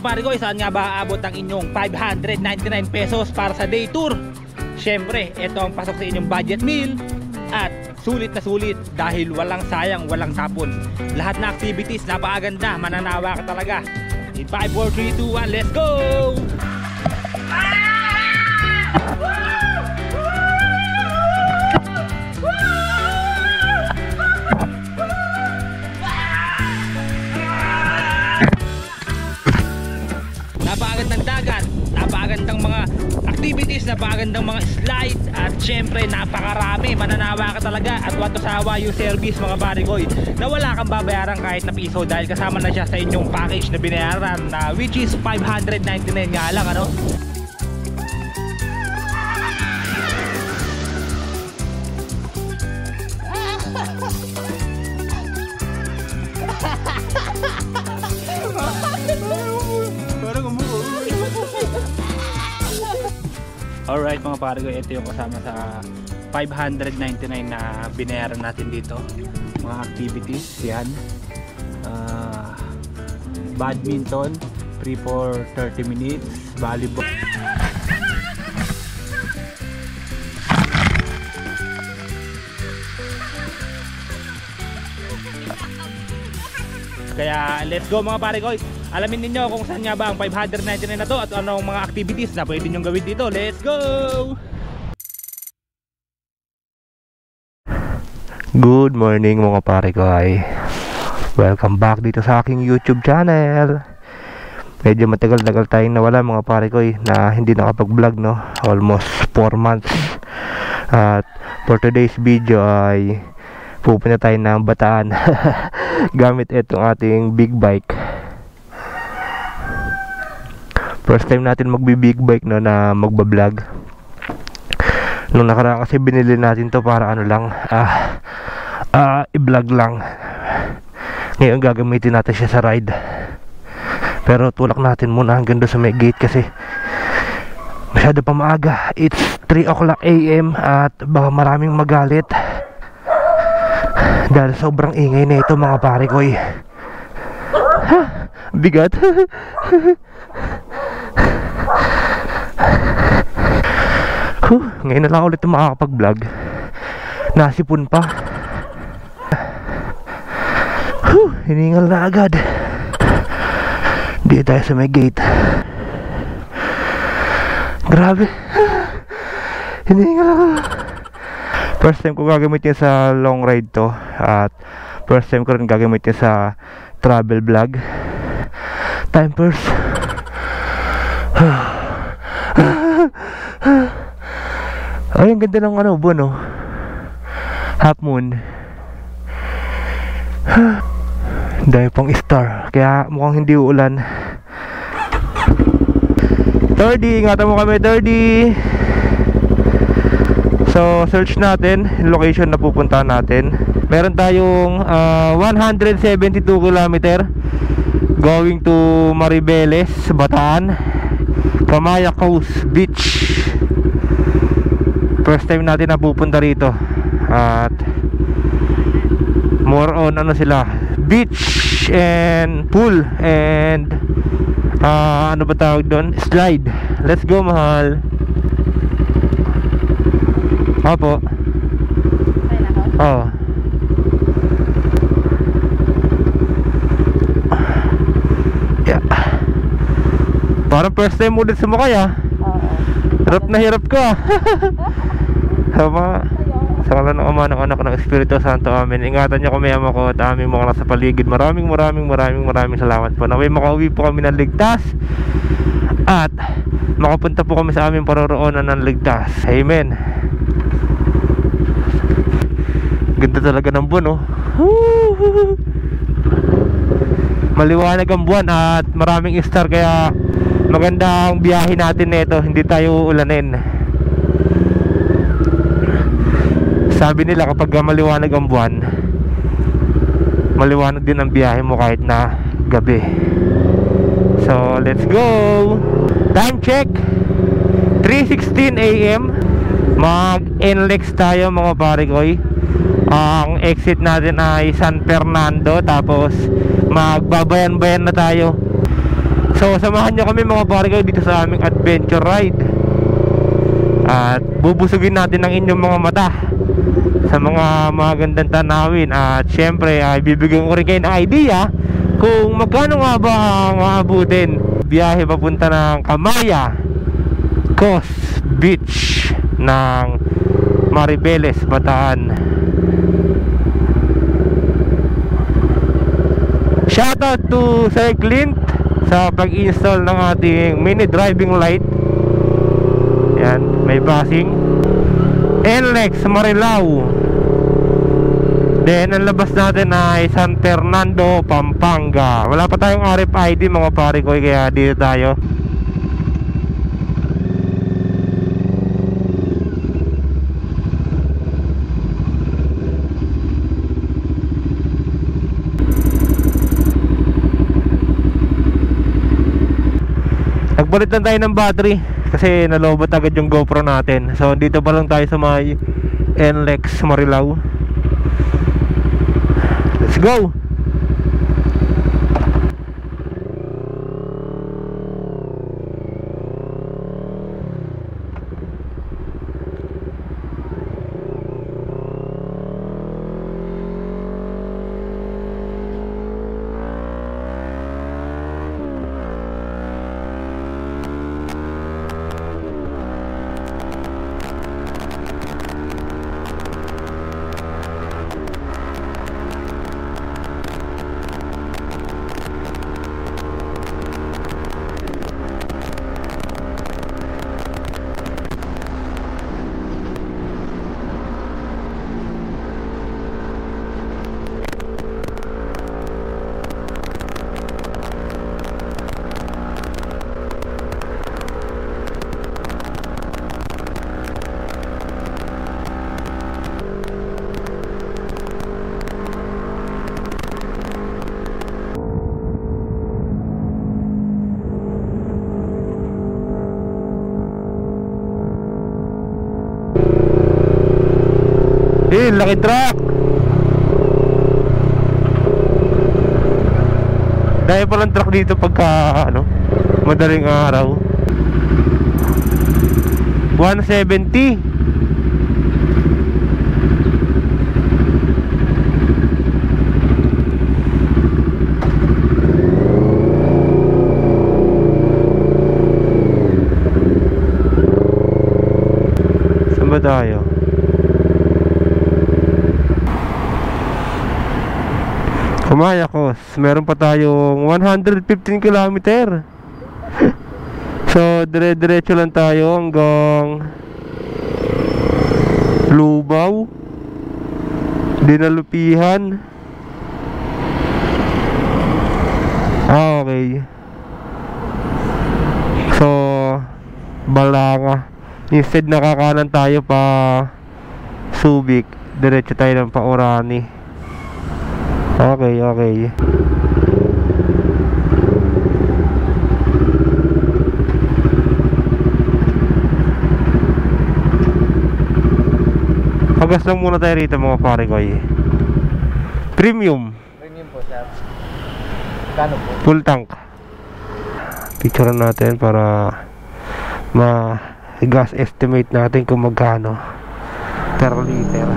mga pare ko, saan nga ba aabot ang inyong 599 pesos para sa day tour? Syempre, ito ang pasok sa inyong budget meal at sulit na sulit dahil walang sayang, walang tapon. Lahat na activities, napakaganda, mananawa ka talaga. In 5, 4, 3, 2, 1, let's go! Napakagandang dagat, napakagandang mga activities, napakagandang mga slides, at syempre napakarami, mananawa ka talaga at wato sawa yung service mga pare ko, na wala kang babayaran kahit na piso dahil kasama na siya sa inyong package na binayaran, na which is 599 nga lang, ano? Alright mga pare ko, ito yung kasama sa 599 na binayaran natin dito. Mga activities, yan. Badminton, free for 30 minutes. Volleyball. Kaya let's go mga pare ko. Alamin ninyo kung saan nga ba ang 599 na to at anong mga activities na pwede nyong gawin dito. Let's go! Good morning mga pare ko, ay welcome back dito sa aking YouTube channel. Medyo matagal-tagal tayong nawala mga pare ko, na hindi nakapag-vlog, no? Almost 4 months. At for today's video ay pupunta tayo ng Bataan gamit itong ating big bike. First time natin magbi-big bike, no, na magba-vlog. Nung nakaraan kasi binili natin to para ano lang, i-vlog lang. Ngayon gagamitin natin siya sa ride. Pero tulak natin muna hanggang doon sa may gate kasi masyado pa maaga. It's 3 o'clock AM at baka maraming magalit dahil sobrang ingay na ito mga pare ko. Bigat. Ngayon na lang ulit makakapag-vlog. Nasipon pa. Hiningal na agad. Di tayo sa may gate. Grabe. Hiningal ako. First time ko gagamitin sa long ride to. At first time ko rin gagamitin sa travel vlog. Time first. Ay, ang ganda ng ano, buwan, oh. Half moon. Dahil pang star, kaya mukhang hindi uulan. 30, ingatan mo kami 30. So search natin yung location na pupuntahan natin. Meron tayong 172 km going to Maribeles, Bataan, Kamaya Coast Beach. First time natin na pupunta rito. At more on ano sila, beach and pool and ano ba tawag doon? Slide. Let's go mahal. Opo. Oh. Yeah. Parang first time ulit sumakay, ah. Hirap na hirap ka. Sama. Sa ngalan ng Ama, ng Anak, ng Espiritu Santo, amen. Ingatan niyo kami, Ama ko, at aming mga nasa paligid. Maraming salamat po. Naway makauwi po kami ng ligtas at makapunta po kami sa aming paroroonan ng ligtas. Amen. Ganda talaga ng buwan, oh. Maliwanag ang buwan at maraming star, kaya maganda ang biyahe natin nito. Hindi tayo ulanin. Sabi nila kapag maliwanag ang buwan, maliwanag din ang biyahe mo kahit na gabi. So let's go. Time check 3:16 AM. Mag-NLEX tayo mga pare koy. Ang exit natin ay San Fernando, tapos magbabayan-bayan na tayo. So samahan nyo kami mga pare ko dito sa aming adventure ride. At bubusugin natin ang inyong mga mata sa mga magandang tanawin. At syempre bibigyan ko rin kayo ng idea kung magkano nga ba ang aabutin biyahe papunta ng Kamaya Coast Beach ng Maribeles, Bataan. Shoutout to Sir Clint sa pag-install ng ating mini driving light. Yan, may passing NLEX Marilao. Then ang labas natin ay San Fernando, Pampanga. Wala pa tayong RFID mga pare ko, kaya dito tayo. Nagbalit lang tayo ng battery kasi nalobot agad yung GoPro natin. So dito pa lang tayo sa may NLEX Marilao. Let's go! Laki truck. Dahil palang truck dito pagka madaling araw. 170. Saan ba tayo? Kamaya Coast. Meron pa tayong 115 kilometer. So dire-diretso lang tayo hanggang Lubao, Dinalupihan. Okay. So Balanga. Instead nakakanan tayo pa Subic, diretso tayo ng pa Orani. Okay, okay. Pagas lang muna tayo rito mga pare ko. Premium. Premium po sir. Kano po? Full tank. Picture natin para ma-gas estimate natin kung magkano per liter.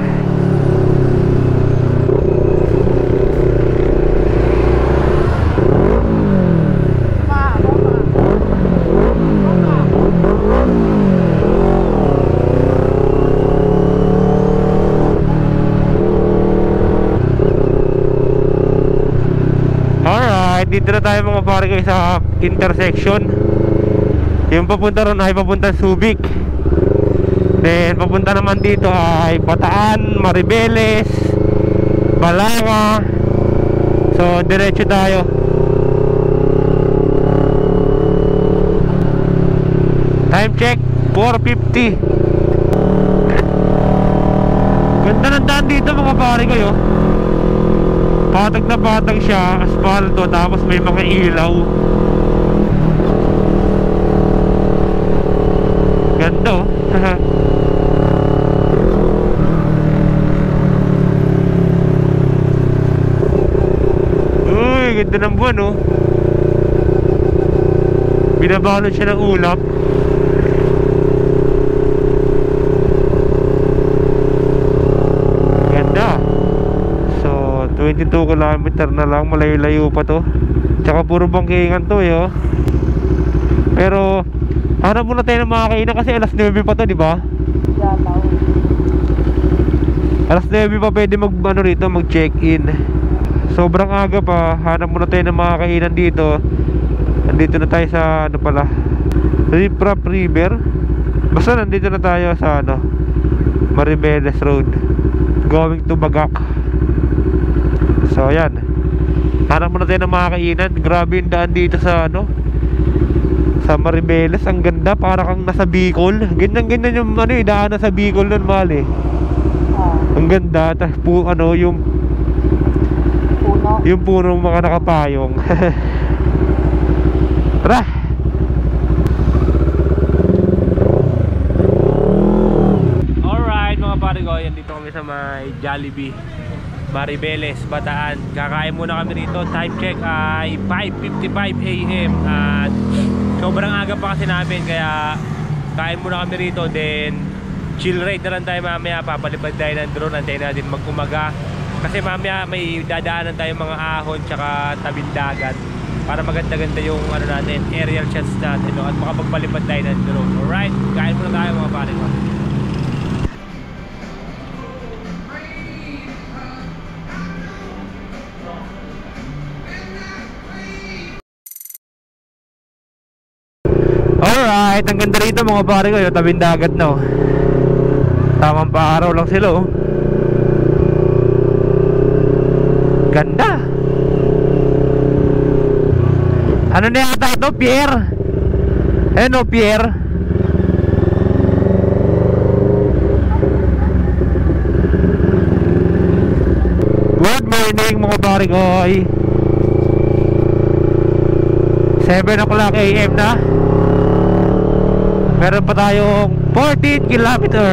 Dito na tayo mga pare ko sa intersection. Yung papunta ron ay papunta Subic. Then papunta naman dito ay Bataan, Maribeles, Balanga. So diretso tayo. Time check 4:50. Ganda ng daan dito mga pare ko yo. Patag na patag siya, asfalto, tapos may mga ilaw. Ganda oh. Uy, ganda ng buwan oh. Binabalot siya ng ulap. Ganda. So 22 kilometer na lang, malayo-layo pa to. Tsaka puro bangkingan to oh. Pero hanap muna tayo ng mga kainan kasi alas 9 pa to, di ba? Alas 9 pa pwede rito, mag-check-in. Sobrang aga pa. Hanap muna tayo ng mga kainan dito. Nandito na tayo sa Riprap River. Basta nandito na tayo sa Maribeles Road, going to Bagak. So ayan, hanap muna tayo ng mga kainan. Grabe yung daan dito sa sa Maribeles. Ang ganda, para kang nasa Bicol. Ganyan yung daan sa Bicol nun, mahal Ang ganda. Tapos yung punong mga nakapayong. Tara. Alright mga pare ko, yan dito kami sa may Jollibee, Maribeles, Bataan. Kakain muna kami rito. Time check ay 5:55 AM. At sobrang aga pa kasi namin, kaya kain muna kami rito. Then chill ride na lang tayo mamaya. Papalipad tayo ng drone. Antayin natin mag-umaga, kasi mamaya may dadaanan tayo mga ahon tsaka tabing dagat, para maganda-ganda yung natin, aerial shots natin at makapagpalipad tayo ng drone. Alright, kain muna tayo mga pare ko. Alright, ang ganda rito mga pare ko, yung tabing dagat tamang paaraw lang sila Ganda. Ano na yata ito? Pier. Pier. Good morning mga pare ko. 7 o'clock AM na. Meron pa tayong 14 kilometer.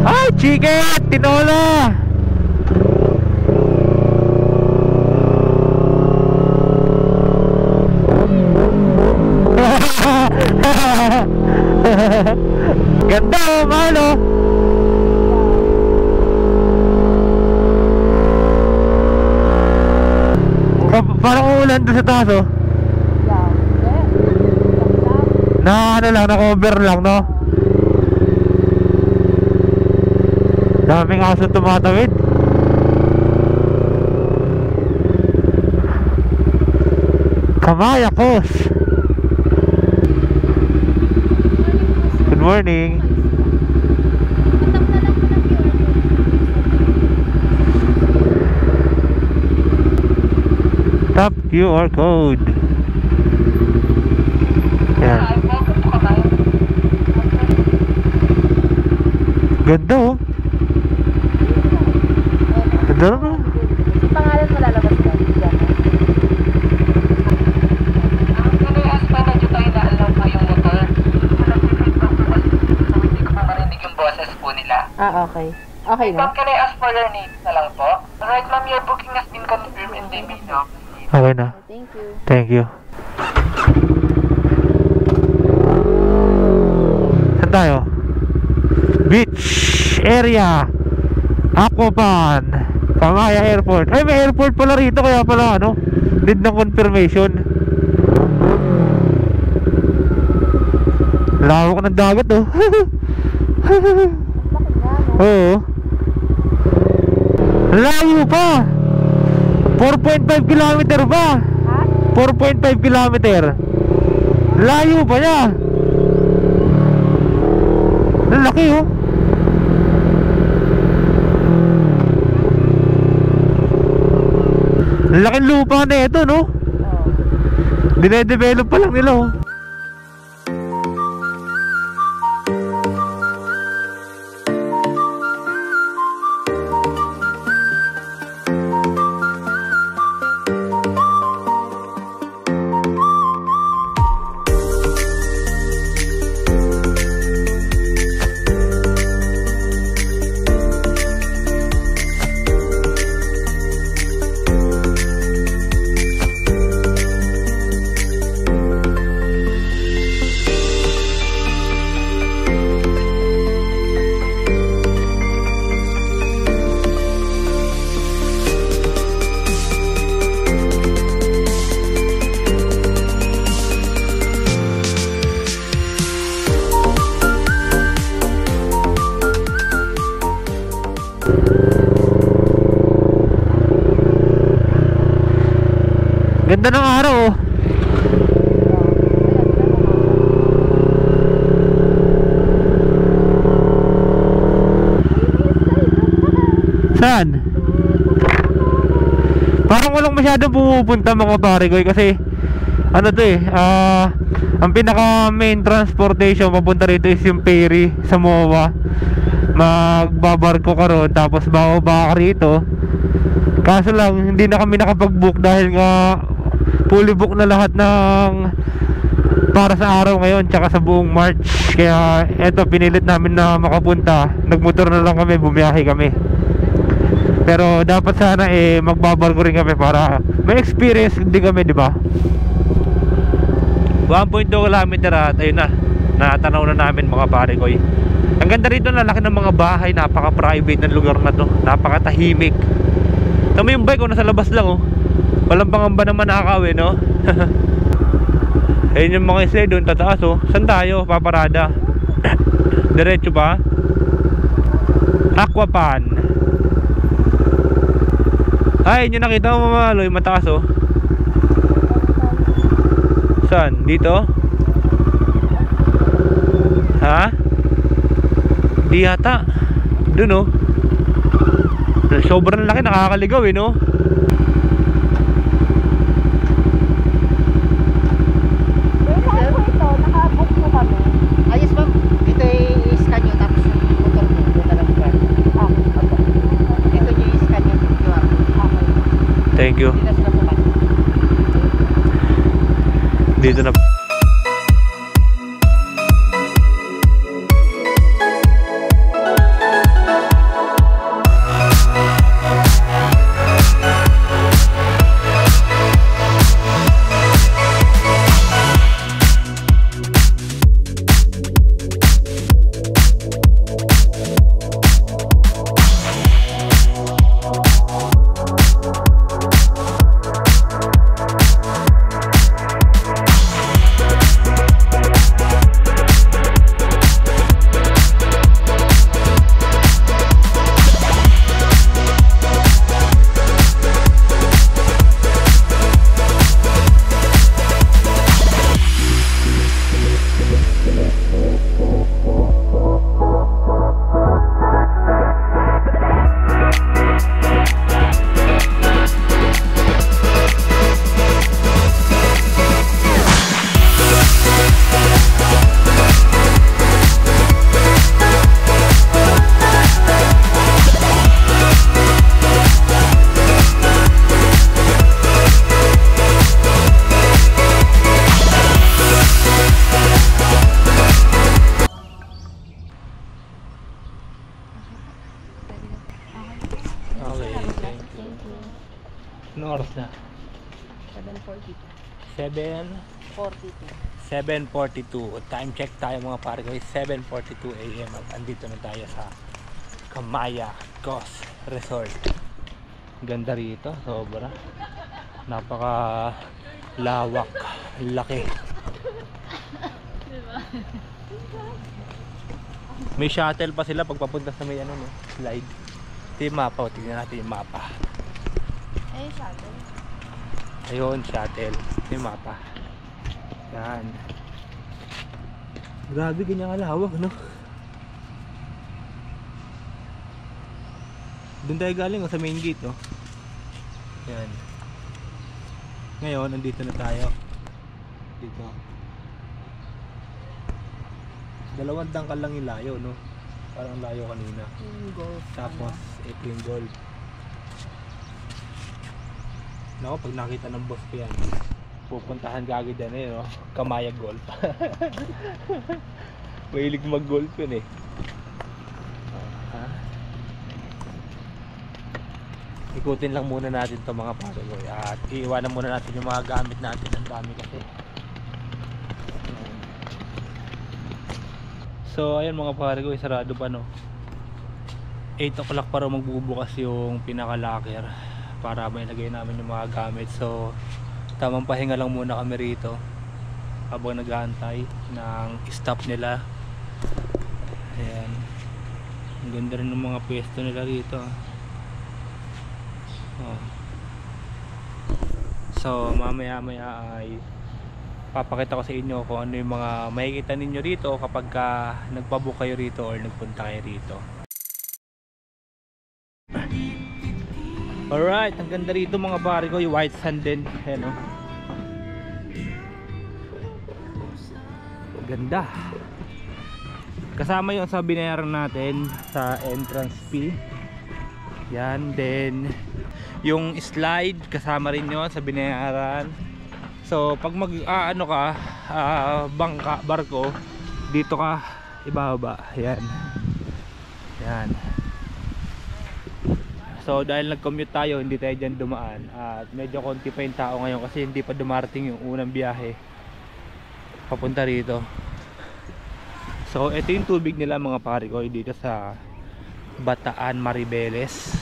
Ay, chicken! Tinola! Ganda malo. Parang ulan doon sa taas na cover lang daming aso tumatawid. Kamayakos. Good morning. Tap QR code. Yan. Ganda Ganda naman. Pangalan mo lalabas na dyan. Ang kanias pa na dito tayo na alam po yung motor. Hindi ko pa marinig yung boses po nila. Okay. Okay na. Can I ask for your name na lang po? Alright ma'am, your booking has been confirmed in the video. Okay na. Thank you. Thank you. Saan tayo? Beach area, Aquapan, Pamaya Airport. Ay, may airport pala rito, kaya pala need ng confirmation. Lawak ng dagat Oo. Layo pa. 4.5 kilometer pa. 4.5 kilometer. Layo pa niya. Laki Laking lupa na ito, Dine-develop pa lang nila, Ganda ng araw oh. Saan? Parang walang masyadong pumupunta mga pare ko kasi ano to eh, ang pinaka main transportation papunta rito is yung ferry sa MOA. Magbabarko ka ron tapos bababa ka rito. Kaso lang hindi na kami nakapag-book dahil nga fully book na lahat ng para sa araw ngayon tsaka sa buong March. Kaya eto pinilit namin na makapunta. Nagmotor na lang kami, bumiyahe kami. Pero dapat sana magbabarko rin kami para may experience din kami, di ba? 1.2 km at ayun na, natanaw na namin mga pare ko. Ang ganda rito, na laki ng mga bahay, napaka-private ng lugar na to, napakatahimik. Tama yung bike, nasa labas lang oh. Walang pangamba naman nakakaw no? Ayun yung mga isla doon, tataas oh. Saan tayo? Paparada. Diretso pa? Aquapan. Ay, yun yung nakita mo mamalo, yung mataas oh. Saan? Dito? Ha? Di yata. Doon oh. Sobrang laki, nakakaligaw no? Nakabook mo kami. Ayos ma'am, ito i-scan nyo tapos yung motor mo doon na lang ba? Ito nyo i-scan nyo QR. Thank you. Hindi na sila pumasok. Dito na. Anong oras na? 7:42. Time check tayo mga pare ko. 7:42 AM at andito na tayo sa Kamaya Coast Resort. Ganda rito, sobra. Napaka lawak, laki. May shuttle pa sila pagpapunta sa may ano no, slide. Ito yung mapa, tignan natin yung mapa. Eh, shuttle. Ayun, shuttle. Ito yung mapa. Yan. Grabe, ganyan kalawak, no? Doon tayo galing sa main gate, no? Yan. Ngayon, nandito na tayo. Dito. 2 dangkal lang yung layo, no? Parang layo kanina. Golf. Tapos, ito yung golf. Nako, pag nakita ng boss ko yan, pupuntahan ka agad yan no? Kamaya Golf. Mahilig mag-golf yun eh. Ikutin lang muna natin itong mga pare at iiwanan muna natin yung mga gamit natin. Ang dami kasi. So ayun mga pare ko, sarado pa no. 8 o'clock para magbubukas yung pinaka-locker para may lagay namin yung mga gamit. So tamang pahinga lang muna kami rito habang nag-aantay ng stop nila. Ayan, ang ganda rin ng mga pwesto nila rito. So mamaya ay papakita ko sa inyo kung ano yung mga makikita ninyo rito kapag nagpabook kayo rito or nagpunta kayo rito. Alright, ang ganda rito mga pare ko, yung white sand din. Ayan, oh. Ganda. Kasama yun sa binayaran natin sa entrance fee. Yan, then yung slide kasama rin yun sa binayaran. So pag ano ka, bangka, barko, dito ka ibaba. Yan. Yan. So dahil nag-commute tayo, hindi tayo dyan dumaan. At medyo konti pa yung tao ngayon kasi hindi pa dumarating yung unang biyahe papunta rito. So ito yung tubig nila mga pare ko dito sa Bataan, Maribeles,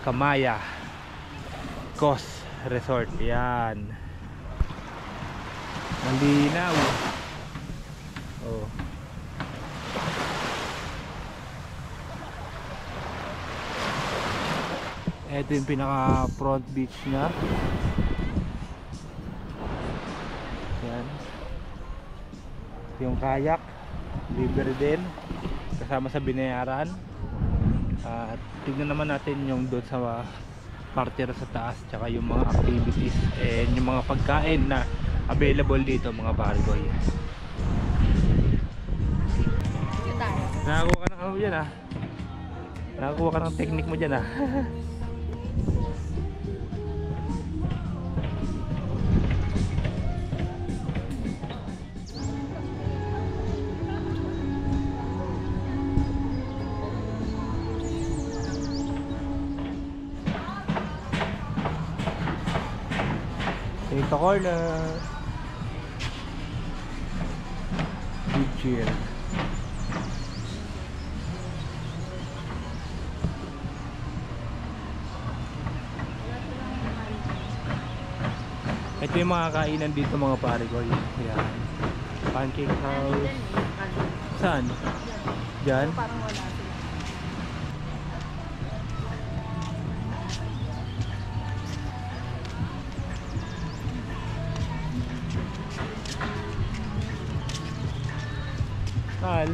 Kamaya Coast Resort. Yan. Ang linaw. Oh. Ito yung pinaka front beach na. Yan. Yung kayak, libre din, kasama sa binayaran. At tignan naman natin yung doon sa parter sa taas, tsaka yung mga activities and yung mga pagkain na available dito mga pare-boy. Nakakuha ka ng ano dyan ah. Nakakuha ka ng technique mo dyan ah. Dito corner. Good chill. Ito yung mga kainan dito mga pare ko. Yan. Pancake house. Saan? Diyan? Parang wala sila. Tal.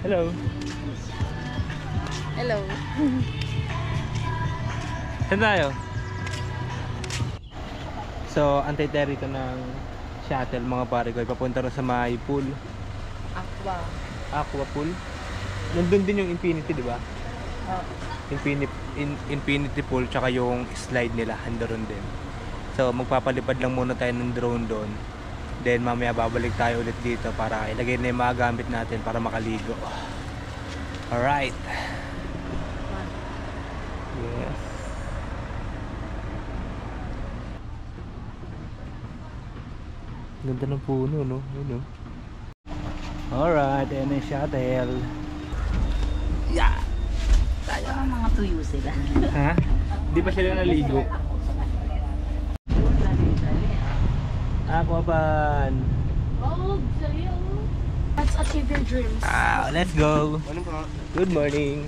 Hello. Hello. Saan tayo? So, antay tayo rito ng shuttle mga pare ko. Papunta rin sa may pool. Aqua pool. Nandun din yung Infinity, di ba? Infinity pool tsaka yung slide nila. Andoon din. So, magpapalipad lang muna tayo ng drone doon. Then mamaya babalik tayo ulit dito para ilagay na yung mga gamit natin para makaligo. Alright. Yes. Ganda ng puno, no? Yun, no? Alright, ayan yung shuttle. Yeah! Tayo mga tuyo sila. Ha? Di pa sila naligo? Aquaban. Oh, sa'yo. Let's achieve your dreams. Let's go. Good morning.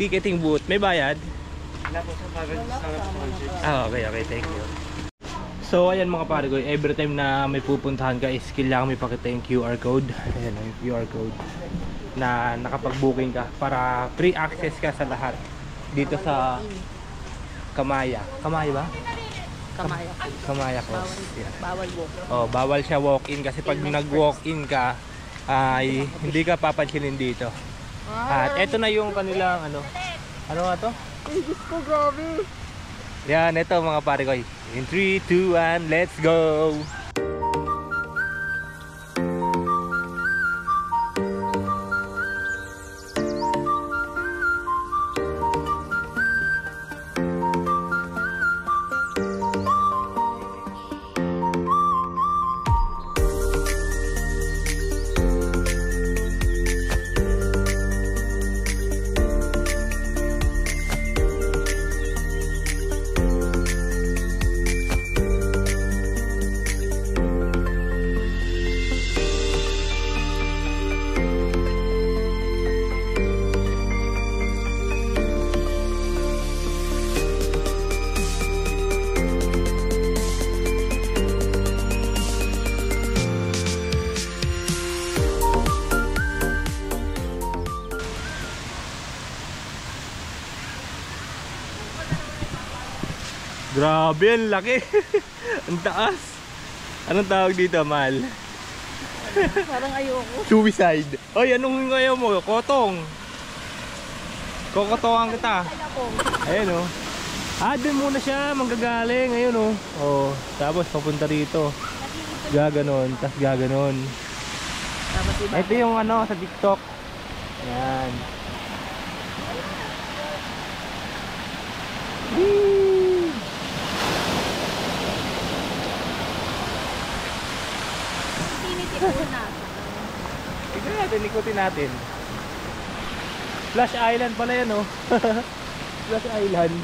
Ticketing booth. May bayad? Wala po sa pagod. Okay. Thank you. So, ayan mga pare ko. Every time na may pupuntahan ka is kailangan may pakita yung QR code. Ayan yung QR code. Na nakapag-booking ka para free access ka sa lahat. Dito sa Kamaya. Kamaya ba? Kamaya Coast. Bawal walk. Oh, bawal siya walk-in kasi pag nag-walk-in ka ay hindi ka papansinin dito. At eto na yung kanilang ano nga to? Ay, Diyos ko, grabe. Yan, ito mga pare ko. In 3, 2, 1, let's go! Grabe, ang laki. Ang taas. Anong tawag dito, Mal? Parang ayoko. Suicide. Oy, anong ngayon mo? Kotong. Kokotongan kita. Ayun oh. Doon muna siya manggagaling. Ayun oh. Oh, tapos papunta rito. Gaganon, tas gaganon. Ito yung ano sa TikTok. Yan. Whee! Tinitipon na. Tignan natin, ikutin natin. Flash Island pala yan oh. Flash Island.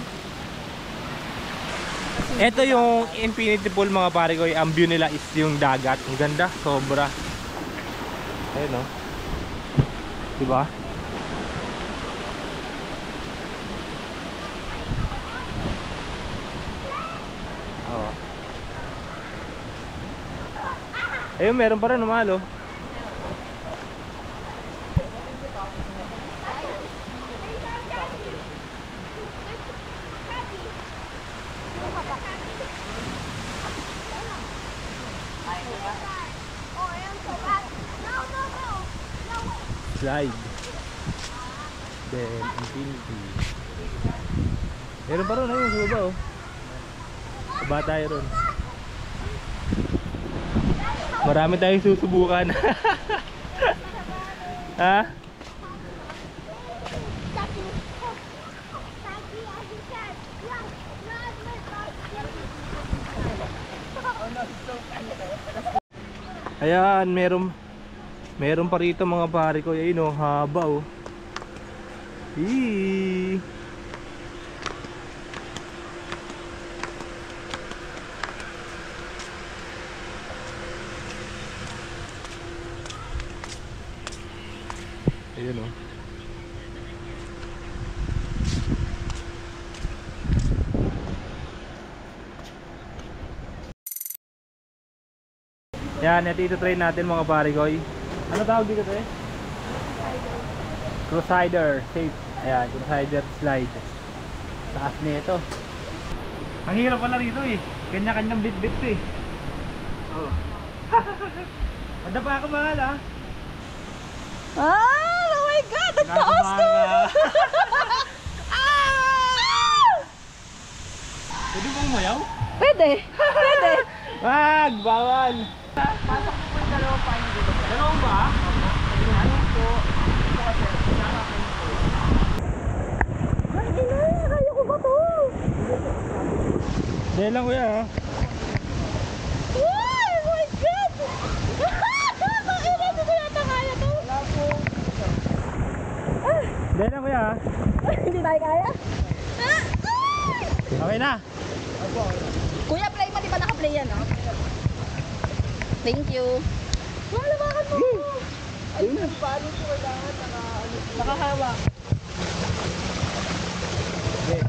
Ito yung infinity pool mga pare ko. Ang view nila is yung dagat. Ang ganda, sobra. Ayun oh. Diba? Oh. Ayun, meron pa rin umalo. Slide. Then infinity. Meron pa rin ayun sa baba oh. Baba tayo ron. Marami tayong susubukan. Ha? Ayan, meron pa rito mga pare ko. Ayun oh, haba oh. Eee. Ayun oh. Yan, ito try natin mga pare ko. Ano tawag dito eh? Crusader safe. Ayan, Crusader slide. Taas nito. Ang hirap pala rito eh. Kanya-kanyang bit-bit eh. Oh. Madapa ako mahal ah. Oh my God! Ang taas to! Pwede bang umayaw? Pwede! Pwede! Wag! Bawal! Pasok po yung dalawa pa yung dito. Dalawang ba? Ano po? Ito kasi, kasama ko yung po. Ay, ina! Kaya ko ba to? Dahil lang kuya ha. Oh my God! Ina, hindi ko yata kaya to. Wala po. Dahil lang kuya ha. Hindi tayo kaya? Okay na. Kuya, play mo. Di ba naka-play yan? Oh? Thank you. Malabakan mo! Ayun, paano po kailangan Nakahawak. Okay.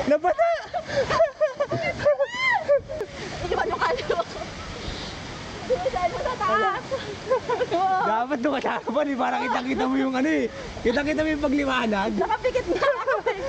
Nabata! Iwan yung kalo. Sumisahin mo sa taas. Dapat doon ka pa eh. Parang kitang-kita mo yung ano eh. Kitang-kita mo yung pagliwanag. Nakapikit na ako eh.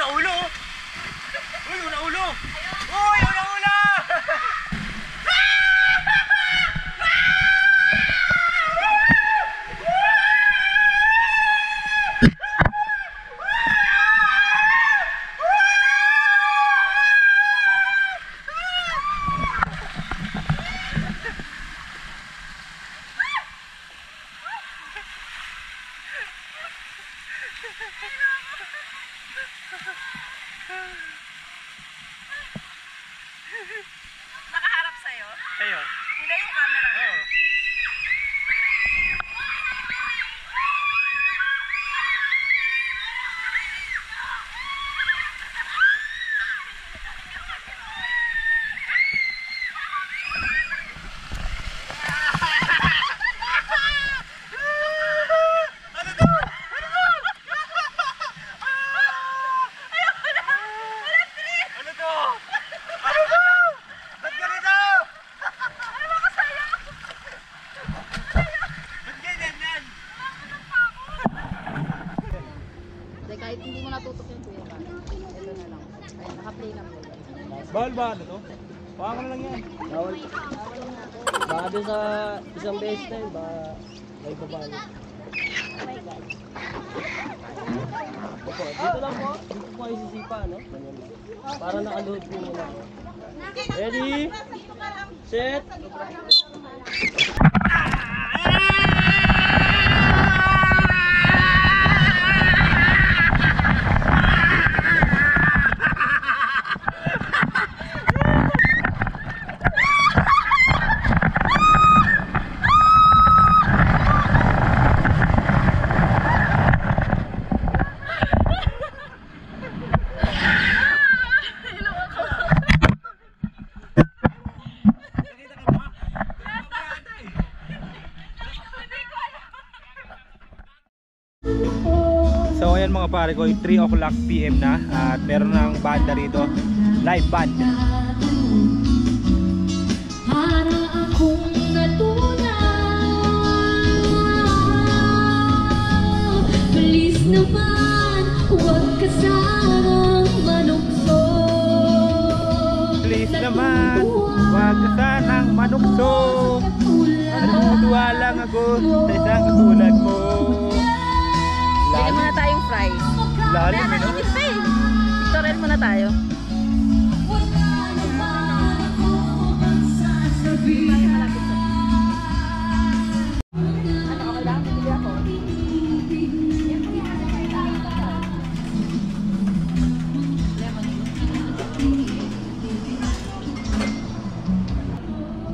una ulo! Uy, una ulo! Uy, una ulo! Nakaharap sa'yo? Sa'yo? Hindi yung camera mo. Oo. Kahit hindi mo natutok yung kuya ka. Ito na lang. Ay, naka-play na po. Bawal ba ano to? Baka ka na lang yan. Bawal. Baka doon sa isang beses na yun, baka may babalo. Oh my God. Opo, dito lang po. Dito po kayo sisipa, no? Ganyan lang. Para nakaluhod po muna. Ready? Set? So ayan mga pare ko, 3 o'clock PM na at meron ng banda rito, live band. Para akong natunaw, bilis naman, huwag ka sanang manukso. Please naman, wag ka sanang manukso. Natutuwa lang ako sa isang katulad mo. Bigyan muna tayong fries. Lalim Kaya eh, no? nainit pa eh. Pictorial muna tayo. Ano, okay lang? Bibili ako.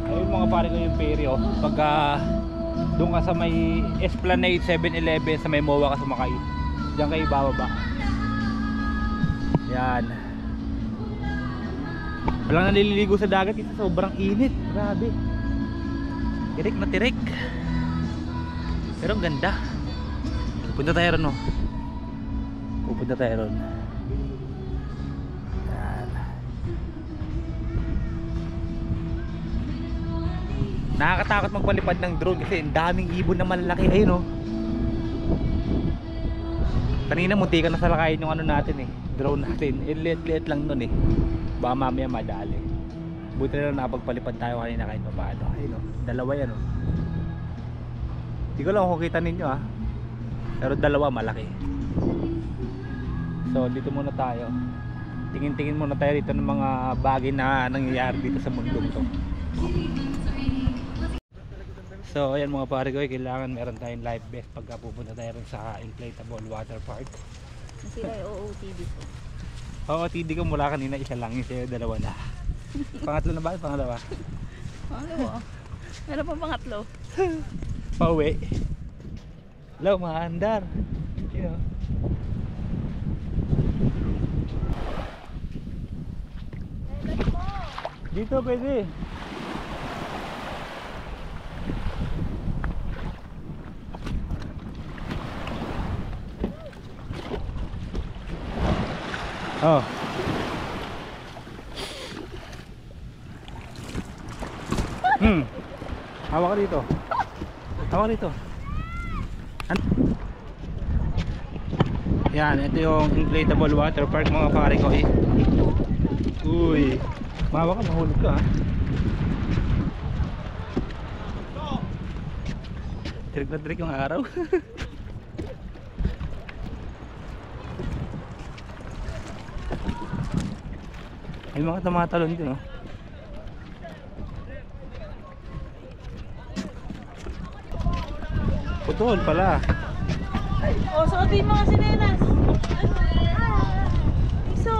Ayun mga pare ko yung ferry oh. Pagka doon ka sa may Esplanade 7-Eleven, sa may MOA ka sumakay, diyan kayo bababa. Yan. Walang naliligo sa dagat kasi sobrang init. Grabe. Tirik na tirik. Pero ang ganda. Pupunta tayo ron, no? Pupunta tayo ron. Yan. Nakakatakot magpalipad ng drone kasi ang daming ibon na malalaki. Ayun, no? Kanina muntikan na salakayin yung ano natin eh, drone natin. Liit-liit lang nun eh. Baka mamaya madali. Buti na lang nakapagpalipad tayo kanina kahit pa paano. Ayun o, dalawa yan o. Hindi ko lang kung kita ninyo ah. Pero dalawa malaki. So dito muna tayo. Tingin-tingin muna tayo dito ng mga bagay na nangyayari dito sa mundong to. So ayan mga pare ko, kailangan meron tayong life vest pagka pupunta tayo rin sa inflatable water park. Nasira yung OOTD ko. OOTD ko mula kanina isa lang, yung sa'yo dalawa na. Pangatlo na ba? Pangalawa? Pangalawa. Meron pang pangatlo. Pauwi. Hello mga andar. You know. Dito pwede. Oh. Hawak ka dito. Hawak ka dito. Yan, ito yung inflatable water park mga pare ko eh. Uy, mawa ka, mahulog ka ha. Trick na trick yung araw. May mga tumatalon din oh. Putol pala. O, suotin mo kasi nenas. Iso.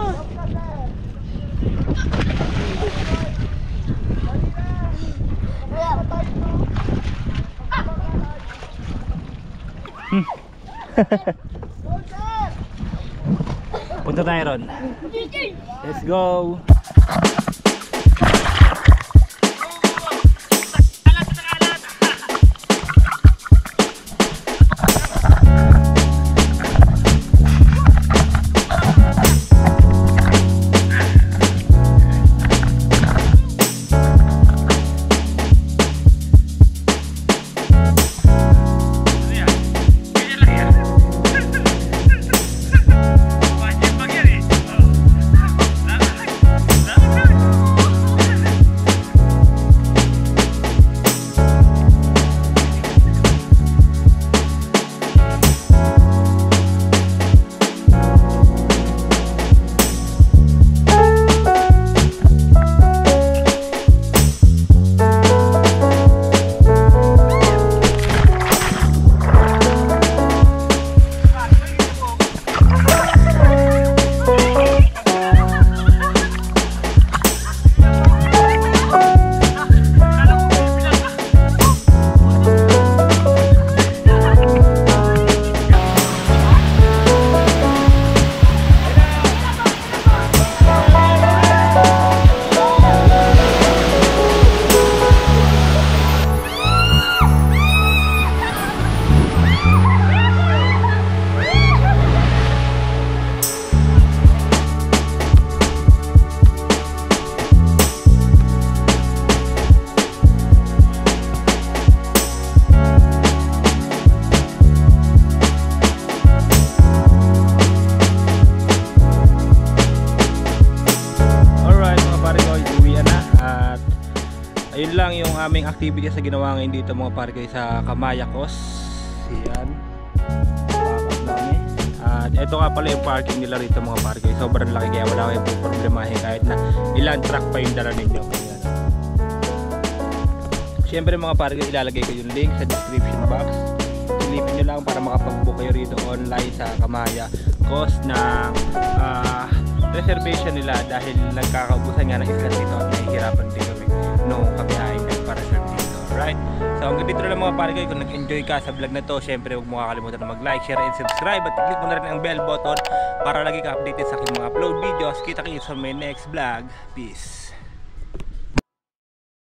Punta tayo ron. Let's go. Ayun lang yung aming activity sa ginawa ngayon dito mga pare ko sa Kamayakos. Yan. At ito nga pala yung parking nila rito mga pare ko. Sobrang laki kaya wala kayong problemahin kahit na ilang truck pa yung dala ninyo. Ayan. Siyempre mga pare ko, ilalagay ko yung link sa description box. Silipin nyo lang para makapag-book kayo rito online sa Kamayakos ng reservation nila dahil nagkakaubusan nga ng islas dito at nahihirapan din kami nung kami ay nagpa-reserve dito. Alright? So hanggang dito na lang mga pare ko. Kung nag-enjoy ka sa vlog na to, syempre huwag mo kakalimutan na mag-like, share, and subscribe at i-click mo na rin ang bell button para lagi ka updated sa aking mga upload videos. Kita kayo sa my next vlog. Peace!